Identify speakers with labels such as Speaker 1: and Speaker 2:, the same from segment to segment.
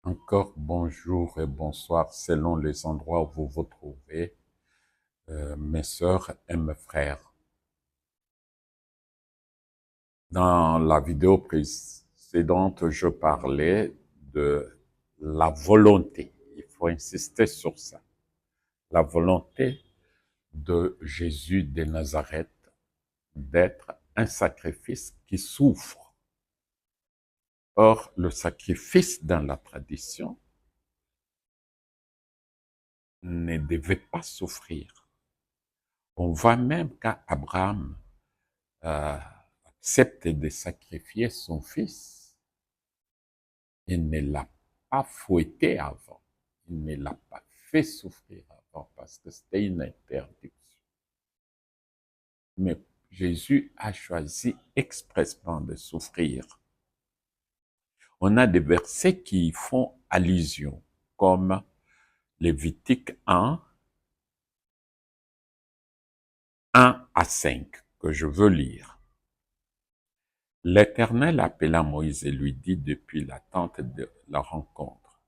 Speaker 1: Encore bonjour et bonsoir selon les endroits où vous vous trouvez, mes sœurs et mes frères. Dans la vidéo précédente, je parlais de la volonté. Il faut insister sur ça. La volonté de Jésus de Nazareth d'être un sacrifice qui souffre. Or, le sacrifice dans la tradition ne devait pas souffrir. On voit même qu'Abraham accepte de sacrifier son fils. Il ne l'a pas fouetté avant. Il ne l'a pas fait souffrir avant parce que c'était une interdiction. Mais Jésus a choisi expressément de souffrir. On a des versets qui y font allusion, comme Lévitique 1, 1 à 5, que je veux lire. L'Éternel appela Moïse et lui dit depuis la tente de la rencontre: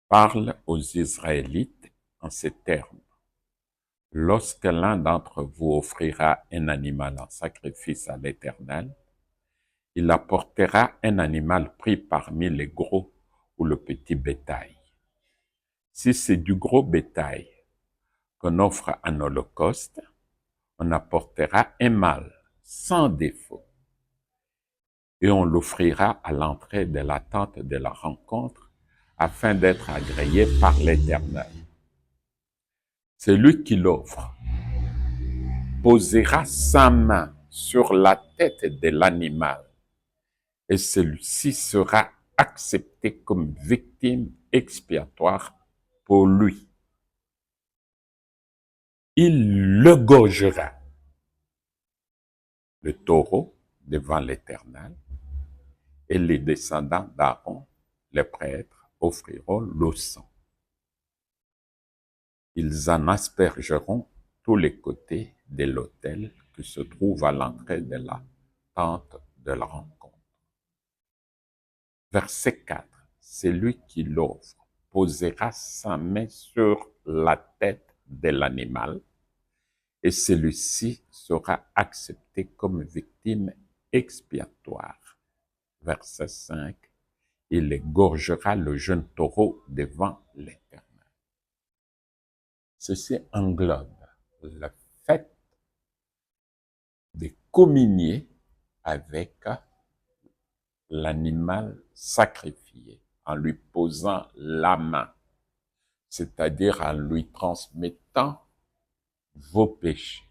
Speaker 1: Parle aux Israélites en ces termes. Lorsque l'un d'entre vous offrira un animal en sacrifice à l'Éternel, il apportera un animal pris parmi les gros ou le petit bétail. Si c'est du gros bétail qu'on offre en holocauste, on apportera un mâle sans défaut et on l'offrira à l'entrée de la tente de la rencontre afin d'être agréé par l'Éternel. Celui qui l'offre posera sa main sur la tête de l'animal et celui-ci sera accepté comme victime expiatoire pour lui. Il le gorgera, le taureau, devant l'Éternel, et les descendants d'Aaron, les prêtres, offriront le sang. Ils en aspergeront tous les côtés de l'autel qui se trouve à l'entrée de la tente de la rencontre. Verset 4. Celui qui l'offre posera sa main sur la tête de l'animal et celui-ci sera accepté comme victime expiatoire. Verset 5. Il égorgera le jeune taureau devant l'Éternel. Ceci englobe le fait de communier avec l'animal sacrifié en lui posant la main, c'est-à-dire en lui transmettant vos péchés.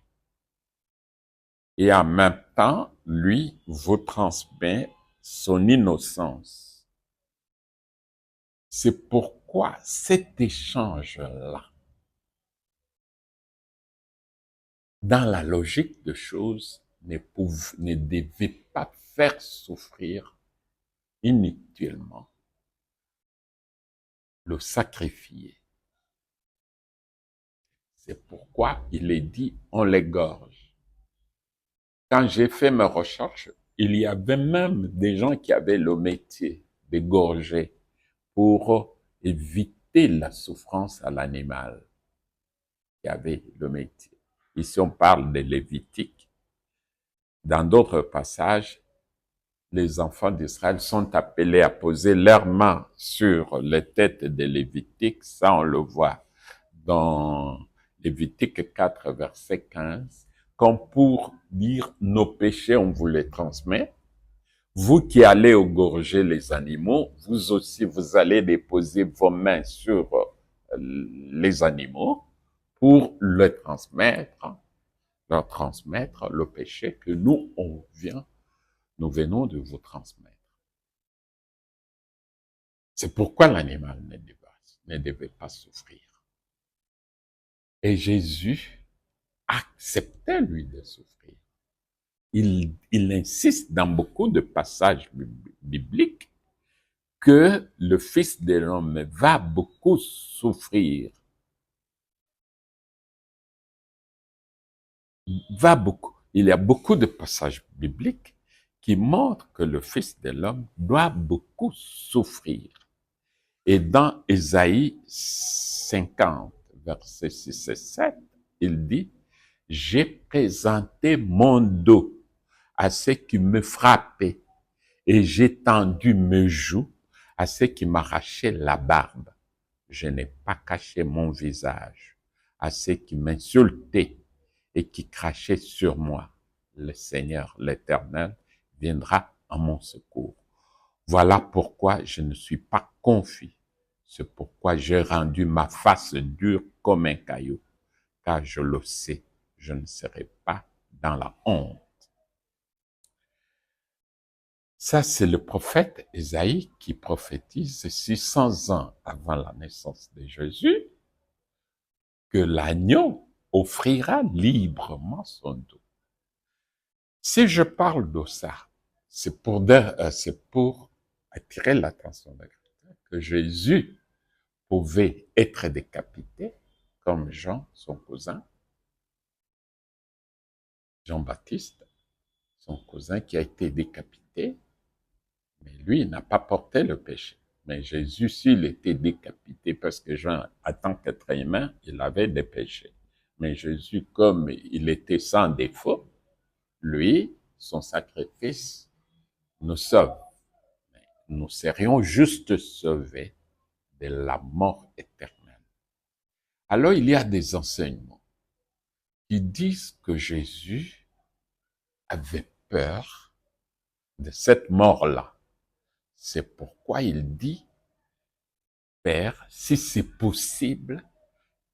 Speaker 1: Et en même temps, lui vous transmet son innocence. C'est pourquoi cet échange-là, dans la logique de choses, ne devait pas faire souffrir inutilement le sacrifié. C'est pourquoi il est dit, on l'égorge. Quand j'ai fait mes recherches, il y avait même des gens qui avaient le métier d'égorger pour éviter la souffrance à l'animal. Qui avait le métier. Ici, on parle de Lévitique. Dans d'autres passages, les enfants d'Israël sont appelés à poser leurs mains sur les têtes des Lévitiques. Ça, on le voit dans Lévitique 4, verset 15. Comme pour dire, nos péchés, on vous les transmet. Vous qui allez égorger les animaux, vous aussi, vous allez déposer vos mains sur les animaux pour leur transmettre le péché que nous venons de vous transmettre. C'est pourquoi l'animal ne devait pas souffrir. Et Jésus acceptait, lui, de souffrir. Il insiste dans beaucoup de passages bibliques que le Fils de l'homme va beaucoup souffrir. Il y a beaucoup de passages bibliques qui montrent que le Fils de l'homme doit beaucoup souffrir. Et dans Ésaïe 50, versets 6 et 7, il dit, « J'ai présenté mon dos à ceux qui me frappaient, et j'ai tendu mes joues à ceux qui m'arrachaient la barbe. Je n'ai pas caché mon visage à ceux qui m'insultaient et qui crachaient sur moi. Le Seigneur, l'Éternel, viendra à mon secours. Voilà pourquoi je ne suis pas confus. C'est pourquoi j'ai rendu ma face dure comme un caillou, car je le sais, je ne serai pas dans la honte. » Ça, c'est le prophète Ésaïe qui prophétise 600 ans avant la naissance de Jésus que l'agneau offrira librement son dos. Si je parle de ça, c'est pour attirer l'attention des chrétiens que Jésus pouvait être décapité comme Jean, son cousin, Jean-Baptiste, son cousin qui a été décapité, mais lui, il n'a pas porté le péché. Mais Jésus, s'il était décapité, parce que Jean, en tant qu'être humain, il avait des péchés. Mais Jésus, comme il était sans défaut, lui, son sacrifice nous sauve. Nous serions juste sauvés de la mort éternelle. Alors, il y a des enseignements qui disent que Jésus avait peur de cette mort-là. C'est pourquoi il dit, « Père, si c'est possible,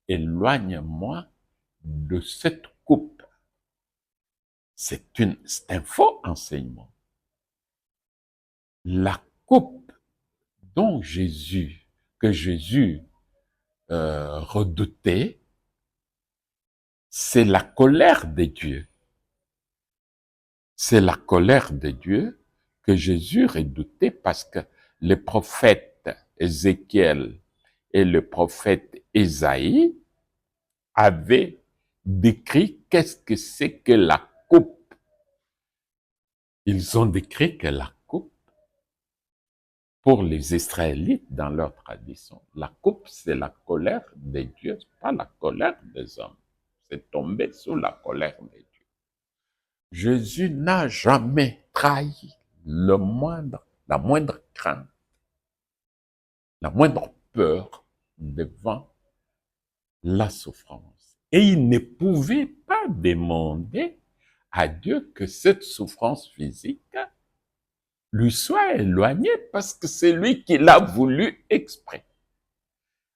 Speaker 1: éloigne-moi de cette coupe. » C'est un faux enseignement. La coupe que Jésus redoutait, c'est la colère de Dieu. C'est la colère de Dieu que Jésus redoutait parce que le prophète Ézéchiel et le prophète Ésaïe avaient décrit qu'est-ce que c'est que la coupe. Ils ont décrit que la coupe, pour les Israélites dans leur tradition, la coupe c'est la colère de Dieu, pas la colère des hommes. C'est tombé sous la colère de Dieu. Jésus n'a jamais trahi la moindre crainte, la moindre peur devant la souffrance. Et il ne pouvait pas demander à Dieu que cette souffrance physique lui soit éloignée parce que c'est lui qui l'a voulu exprès.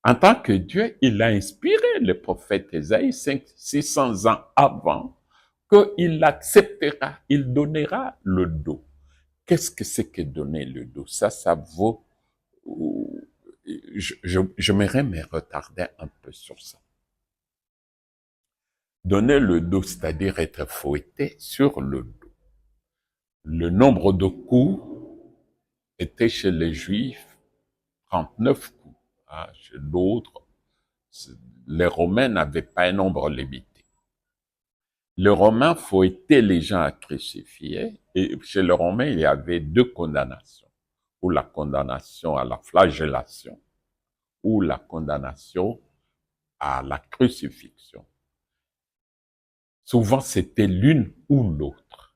Speaker 1: En tant que Dieu, il a inspiré le prophète Ésaïe 600 ans avant qu'il acceptera, il donnera le dos. Qu'est-ce que c'est que donner le dos? Ça vaut... J'aimerais me retarder un peu sur ça. Donner le dos, c'est-à-dire être fouetté sur le dos. Le nombre de coups était chez les Juifs 39 coups. Chez d'autres, les Romains n'avaient pas un nombre limité. Les Romains fouettaient les gens à crucifier, et chez les Romains, il y avait deux condamnations, ou la condamnation à la flagellation, ou la condamnation à la crucifixion. Souvent, c'était l'une ou l'autre.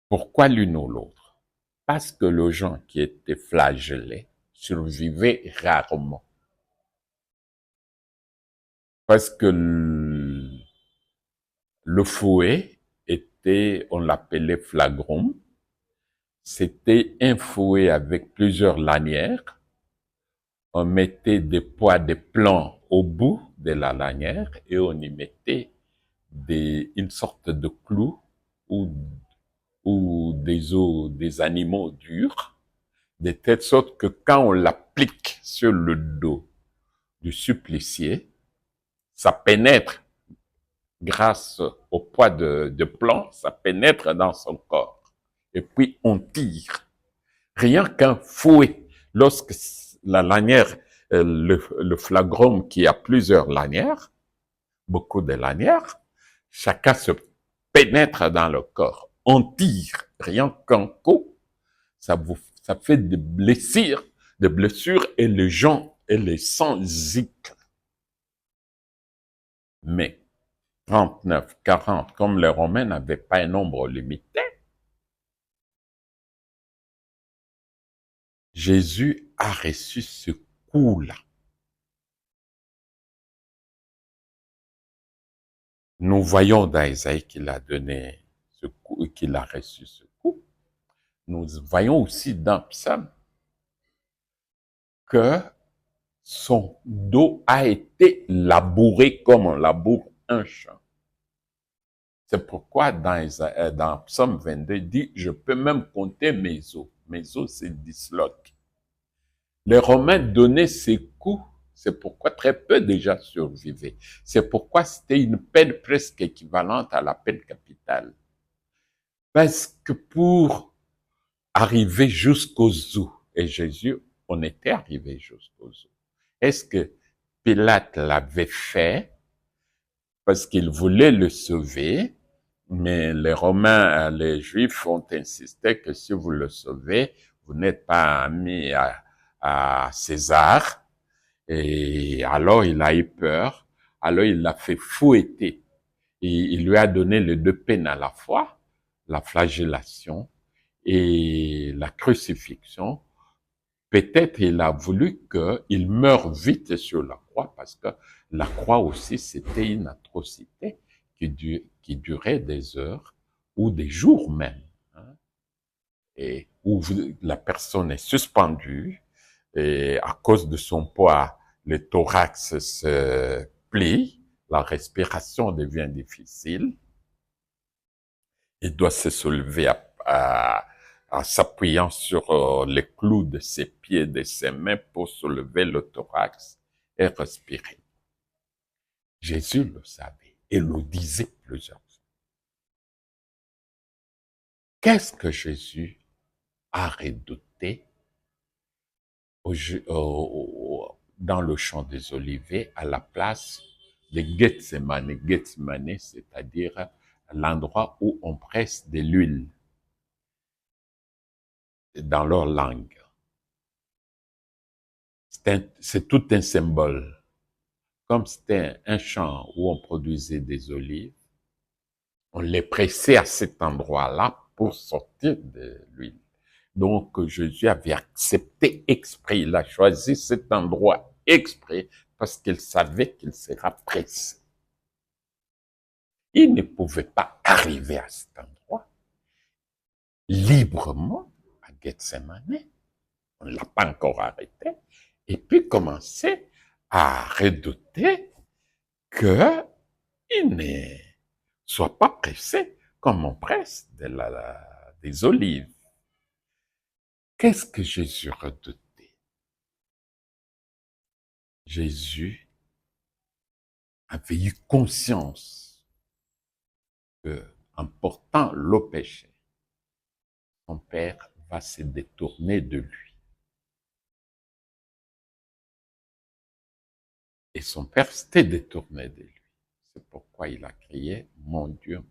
Speaker 1: Pourquoi l'une ou l'autre? Parce que les gens qui étaient flagellés survivaient rarement. Parce que le fouet était, on l'appelait flagrum, c'était un fouet avec plusieurs lanières. On mettait des poids de plomb au bout de la lanière et on y mettait une sorte de clou ou des animaux durs, de telle sorte que quand on l'applique sur le dos du supplicié, ça pénètre grâce au poids de plomb, ça pénètre dans son corps. Et puis on tire. Rien qu'un fouet, lorsque la lanière, le flagrum qui a plusieurs lanières, beaucoup de lanières, chacun se pénètre dans le corps. On tire, rien qu'un coup, ça fait des blessures de blessures et les gens et les sangs zicrent. Mais 39, 40, comme les Romains n'avaient pas un nombre limité, Jésus a reçu ce coup-là. Nous voyons dans Isaïe qu'il a donné ce coup, qu'il a reçu ce coup. Nous voyons aussi dans Psaume que son dos a été labouré comme on laboure un champ. C'est pourquoi dans Psaume 22, il dit, je peux même compter mes os. Mes os, c'est disloqué. Les Romains donnaient ces coups, c'est pourquoi très peu déjà survivaient. C'est pourquoi c'était une peine presque équivalente à la peine capitale. Parce que pour arriver jusqu'aux os, et Jésus, on était arrivé jusqu'aux os. Est-ce que Pilate l'avait fait parce qu'il voulait le sauver, mais les Romains, les Juifs ont insisté que si vous le sauvez, vous n'êtes pas ami à César. Et alors il a eu peur, alors il l'a fait fouetter. Et il lui a donné les deux peines à la fois, la flagellation et la crucifixion. Peut-être il a voulu qu'il meure vite sur la croix, parce que la croix aussi, c'était une atrocité qui durait des heures ou des jours même, hein, et où la personne est suspendue, et à cause de son poids, le thorax se plie, la respiration devient difficile, il doit se soulever en s'appuyant sur les clous de ses pieds et de ses mains pour soulever le thorax et respirer. Jésus le savait et le disait plusieurs fois. Qu'est-ce que Jésus a redouté dans le champ des Oliviers à la place de Gethsemane? Gethsemane, c'est-à-dire l'endroit où on presse de l'huile dans leur langue. C'est tout un symbole. Comme c'était un champ où on produisait des olives, on les pressait à cet endroit-là pour sortir de l'huile. Donc Jésus avait accepté exprès, il a choisi cet endroit exprès parce qu'il savait qu'il sera pressé. Il ne pouvait pas arriver à cet endroit librement à Gethsemane. On ne l'a pas encore arrêté. Et puis commencer à redouter qu'il ne soit pas pressé comme on presse des olives. Qu'est-ce que Jésus redoutait? Jésus avait eu conscience que, en portant le péché, son Père va se détourner de lui. Et son Père s'était détourné de lui. C'est pourquoi il a crié, mon Dieu,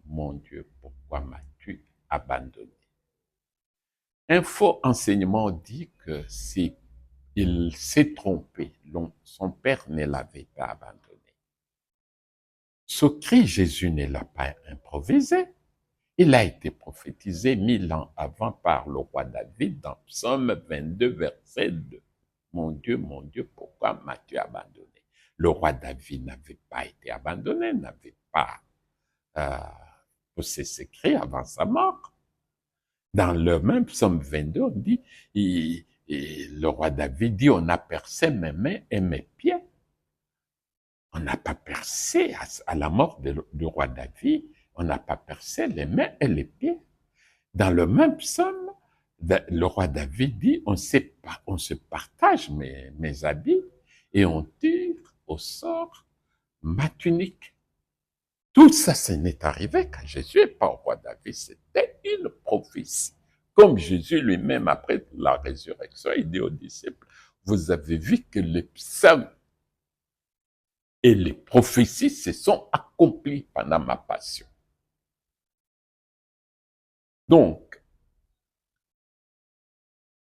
Speaker 1: pourquoi m'as-tu abandonné? Un faux enseignement dit que si il s'est trompé, son Père ne l'avait pas abandonné. Ce cri, Jésus ne l'a pas improvisé. Il a été prophétisé 1000 ans avant par le roi David dans Psaume 22, verset 2. Mon Dieu, pourquoi m'as-tu abandonné? Le roi David n'avait pas été abandonné, n'avait pas poussé ses cris avant sa mort. Dans le même Psaume 22, on dit, le roi David dit, on a percé mes mains et mes pieds. On n'a pas percé à la mort du roi David, on n'a pas percé les mains et les pieds. Dans le même psaume, le roi David dit, on se partage mes habits et on tire au sort ma tunique. Tout ça, ce n'est arrivé quand Jésus n'est pas au roi David, c'était une prophétie. Comme Jésus lui-même, après la résurrection, il dit aux disciples, vous avez vu que les psaumes et les prophéties se sont accomplies pendant ma passion. Donc,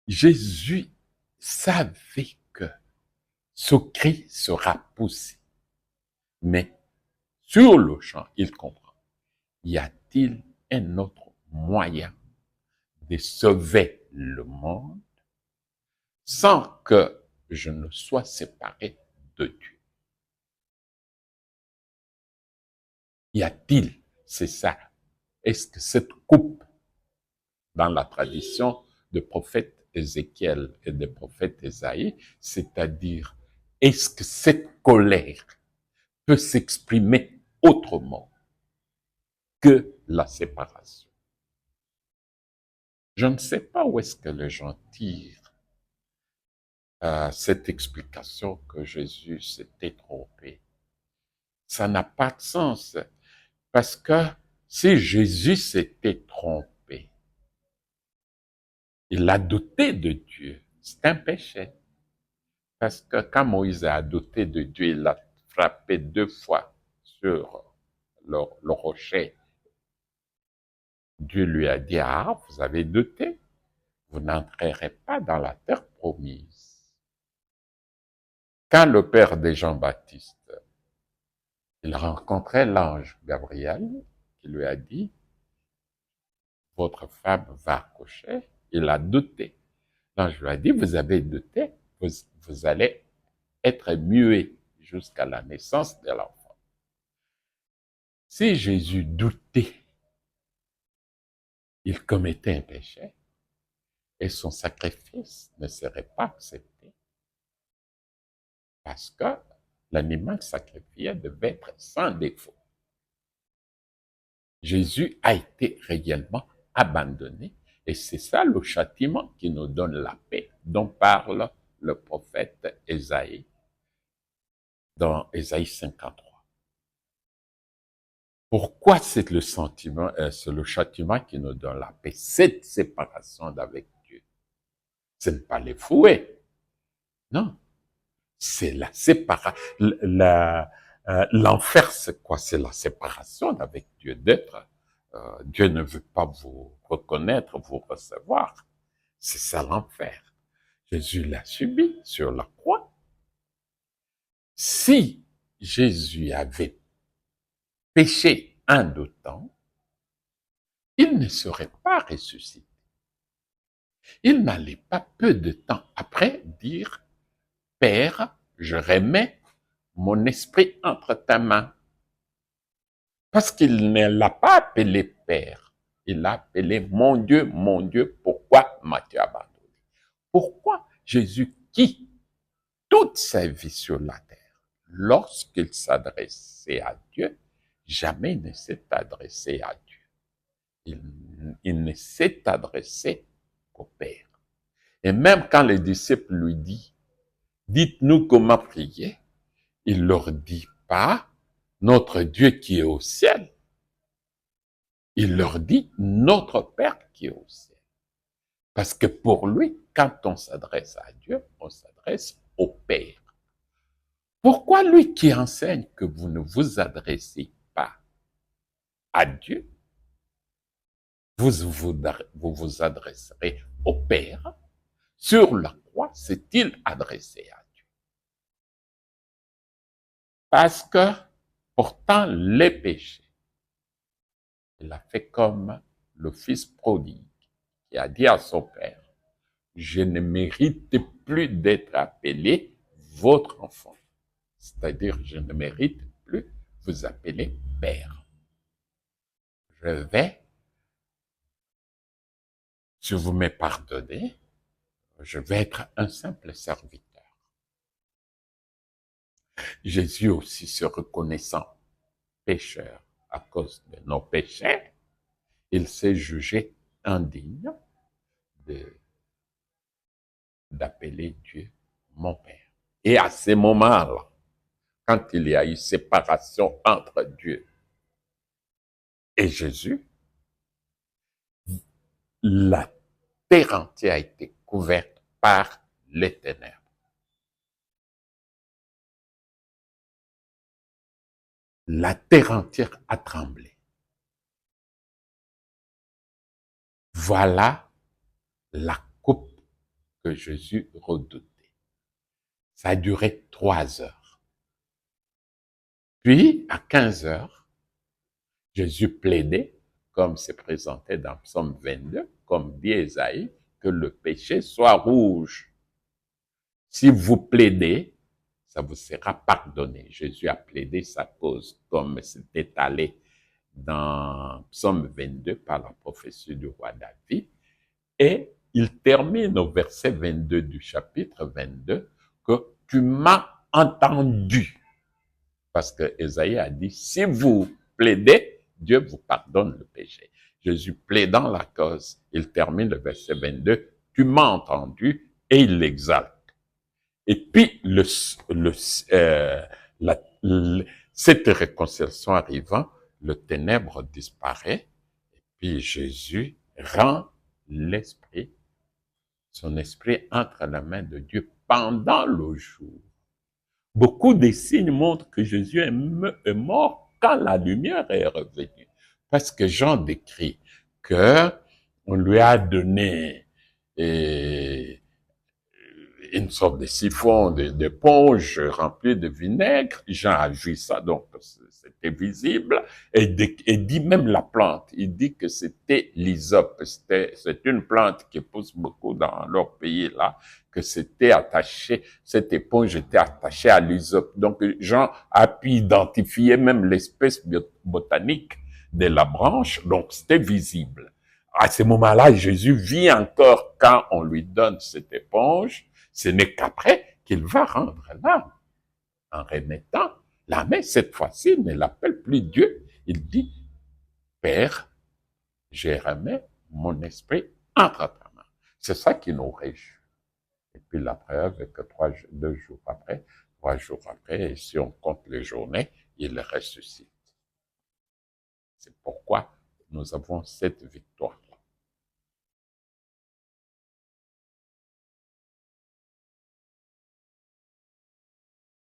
Speaker 1: Jésus savait que ce cri sera poussé. Mais sur le champ, il comprend. Y a-t-il un autre moyen de sauver le monde sans que je ne sois séparé de Dieu? Y a-t-il, c'est ça, est-ce que cette coupe dans la tradition de prophète Ézéchiel et de prophète Ésaïe, c'est-à-dire, est-ce que cette colère peut s'exprimer autrement que la séparation? Je ne sais pas où est-ce que les gens tirent cette explication que Jésus s'était trompé. Ça n'a pas de sens, parce que si Jésus s'était trompé, il a douté de Dieu, c'est un péché. Parce que quand Moïse a douté de Dieu, il l'a frappé 2 fois sur le rocher. Dieu lui a dit, ah, vous avez douté, vous n'entrerez pas dans la terre promise. Quand le père de Jean-Baptiste, il rencontrait l'ange Gabriel, qui lui a dit, votre femme va accoucher, il a douté. L'ange lui a dit, vous avez douté, vous allez être muet jusqu'à la naissance de l'enfant. Si Jésus doutait, il commettait un péché et son sacrifice ne serait pas accepté parce que l'animal sacrifié devait être sans défaut. Jésus a été réellement abandonné et c'est ça le châtiment qui nous donne la paix dont parle le prophète Ésaïe dans Ésaïe 53. Pourquoi c'est le châtiment qui nous donne la paix? Cette séparation d'avec Dieu. Ce n'est pas les fouets. Non. C'est la séparation. L'enfer, c'est quoi? C'est la séparation d'avec Dieu, d'être. Dieu ne veut pas vous reconnaître, vous recevoir. C'est ça l'enfer. Jésus l'a subi sur la croix. Si Jésus avait péché en doutant, il ne serait pas ressuscité. Il n'allait pas peu de temps après dire, Père, je remets mon esprit entre ta main. Parce qu'il ne l'a pas appelé Père. Il l'a appelé mon Dieu, pourquoi m'as-tu abandonné? Pourquoi Jésus quitte toute sa vie sur la terre? Lorsqu'il s'adressait à Dieu, jamais il ne s'est adressé à Dieu. Il ne s'est adressé qu'au Père. Et même quand les disciples lui disent, dites-nous comment prier, il leur dit pas, notre Dieu qui est au ciel. Il leur dit, notre Père qui est au ciel. Parce que pour lui, quand on s'adresse à Dieu, on s'adresse au Père. Pourquoi lui qui enseigne que vous ne vous adressez pas à Dieu, vous vous adresserez au Père? Sur la croix, s'est-il adressé à Dieu? Parce que, pourtant, les péchés, il a fait comme le fils prodigue qui a dit à son père, je ne mérite plus d'être appelé votre enfant. C'est-à-dire, je ne mérite plus vous appeler père. Je vais, si vous me pardonnez, je vais être un simple serviteur. Jésus aussi se reconnaissant pécheur à cause de nos péchés, il s'est jugé indigne d'appeler Dieu mon Père. Et à ces moments-là, quand il y a eu séparation entre Dieu et Jésus, la terre entière a été couverte par les ténèbres. La terre entière a tremblé. Voilà la coupe que Jésus redoutait. Ça a duré 3 heures. Puis, à 15 heures, Jésus plaidait, comme c'est présenté dans Psaume 22, comme dit Ésaïe, que le péché soit rouge. Si vous plaidez, ça vous sera pardonné. Jésus a plaidé sa cause, comme c'est étalé dans Psaume 22 par la prophétie du roi David. Et il termine au verset 22 du chapitre 22 que tu m'as entendu. Parce que Ésaïe a dit, si vous plaidez, Dieu vous pardonne le péché. Jésus plaidant la cause, il termine le verset 22, tu m'as entendu, et il l'exalte. Et puis, cette réconciliation arrivant, le ténèbre disparaît, et puis Jésus rend l'esprit, son esprit entre la main de Dieu pendant le jour. Beaucoup de signes montrent que Jésus est mort quand la lumière est revenue. Parce que Jean décrit que on lui a donné une sorte de siphon, d'éponge remplie de vinaigre. Jean a vu ça, donc c'était visible. Et dit même la plante, il dit que c'était l'hysope. C'est une plante qui pousse beaucoup dans leur pays là, que c'était attaché, cette éponge était attachée à l'hysope. Donc Jean a pu identifier même l'espèce botanique de la branche, donc c'était visible. À ce moment-là, Jésus vit encore quand on lui donne cette éponge. Ce n'est qu'après qu'il va rendre l'âme. En remettant la main, cette fois-ci, il ne l'appelle plus Dieu. Il dit, Père, j'ai remis mon esprit entre ta main. C'est ça qui nous réjouit. Et puis la preuve est que 3 jours après, et si on compte les journées, il ressuscite. C'est pourquoi nous avons cette victoire.